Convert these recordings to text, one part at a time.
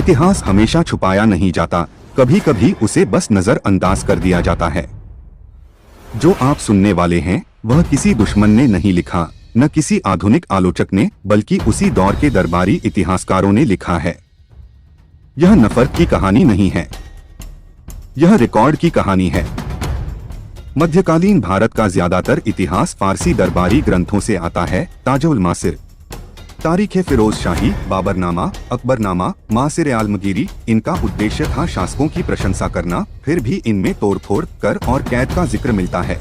इतिहास हमेशा छुपाया नहीं जाता, कभी कभी उसे बस नजरअंदाज कर दिया जाता है। जो आप सुनने वाले हैं वह किसी दुश्मन ने नहीं लिखा, न किसी आधुनिक आलोचक ने, बल्कि उसी दौर के दरबारी इतिहासकारों ने लिखा है। यह नफरत की कहानी नहीं है, यह रिकॉर्ड की कहानी है। मध्यकालीन भारत का ज्यादातर इतिहास फारसी दरबारी ग्रंथों से आता है। ताजुल मासिर, तारीख फिरोज शाही, बाबरनामा, अकबरनामा, मासिर आलमगीरी, इनका उद्देश्य था शासकों की प्रशंसा करना, फिर भी इनमें तोड़फोड़, कर और कैद का जिक्र मिलता है।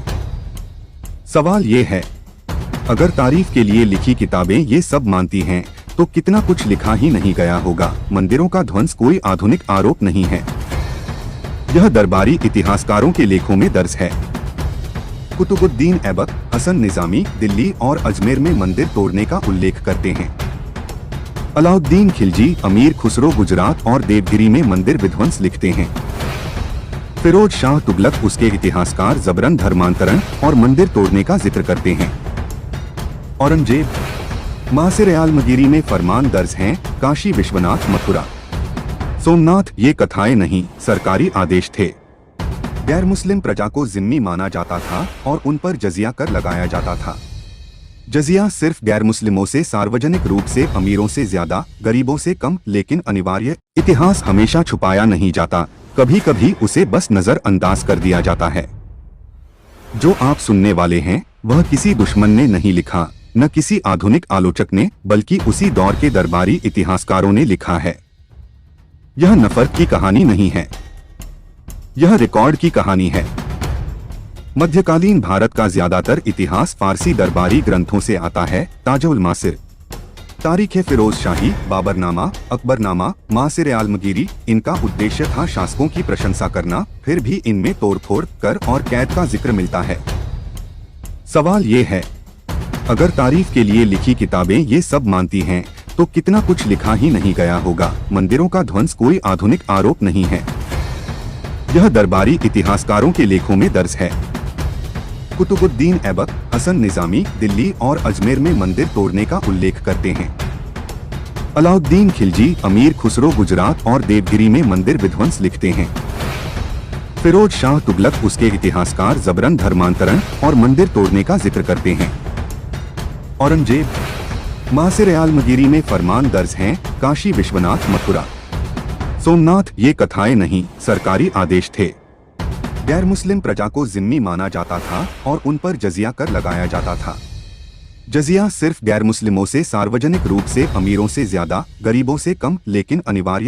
सवाल ये है, अगर तारीफ के लिए लिखी किताबें ये सब मानती हैं, तो कितना कुछ लिखा ही नहीं गया होगा। मंदिरों का ध्वंस कोई आधुनिक आरोप नहीं है, यह दरबारी इतिहासकारों के लेखों में दर्ज है। कुतुबुद्दीन ऐबक, हसन निजामी दिल्ली और अजमेर में मंदिर तोड़ने का उल्लेख करते हैं। अलाउद्दीन खिलजी, अमीर खुसरो गुजरात और देवगिरी में मंदिर विध्वंस लिखते हैं। फिरोज शाह तुगलक, उसके इतिहासकार जबरन धर्मांतरण और मंदिर तोड़ने का जिक्र करते हैं। औरंगजेब, मासिर आलमगीरी में फरमान दर्ज हैं, काशी विश्वनाथ, मथुरा, सोमनाथ ये कथाएं नहीं, सरकारी आदेश थे। गैर मुस्लिम प्रजा को जिम्मी माना जाता था और उन पर जजिया कर लगाया जाता था। जजिया सिर्फ गैर मुस्लिमों से, सार्वजनिक रूप से अमीरों से ज्यादा, गरीबों से कम, लेकिन अनिवार्य। इतिहास हमेशा छुपाया नहीं जाता, कभी कभी उसे बस नजरअंदाज कर दिया जाता है। जो आप सुनने वाले हैं वह किसी दुश्मन ने नहीं लिखा, न किसी आधुनिक आलोचक ने, बल्कि उसी दौर के दरबारी इतिहासकारों ने लिखा है। यह नफरत की कहानी नहीं है, यह रिकॉर्ड की कहानी है। मध्यकालीन भारत का ज्यादातर इतिहास फारसी दरबारी ग्रंथों से आता है। ताजुल मासिर, तारीख फिरोज शाही, बाबरनामा, अकबरनामा, मासिर आलमगीरी, इनका उद्देश्य था शासकों की प्रशंसा करना, फिर भी इनमें तोड़फोड़, कर और कैद का जिक्र मिलता है। सवाल ये है, अगर तारीफ के लिए लिखी किताबें ये सब मानती हैं, तो कितना कुछ लिखा ही नहीं गया होगा। मंदिरों का ध्वंस कोई आधुनिक आरोप नहीं है, यह दरबारी इतिहासकारों के लेखों में दर्ज है। कुतुबुद्दीन ऐबक, हसन निजामी दिल्ली और अजमेर में मंदिर तोड़ने का उल्लेख करते हैं। अलाउद्दीन खिलजी, अमीर खुसरो गुजरात और देवगिरी में मंदिर विध्वंस लिखते हैं। फिरोज शाह तुगलक, उसके इतिहासकार जबरन धर्मांतरण और मंदिर तोड़ने का जिक्र करते हैं। औरंगजेब, मासिर आलमगीरी में फरमान दर्ज हैं, काशी विश्वनाथ, मथुरा, सोमनाथ ये कथाएं नहीं, सरकारी आदेश थे। गैर मुस्लिम प्रजा को जिम्मी माना जाता था और उन पर जजिया कर लगाया जाता था। जजिया सिर्फ गैर मुस्लिमों से, सार्वजनिक रूप से अमीरों से ज्यादा, गरीबों से कम, लेकिन अनिवार्य।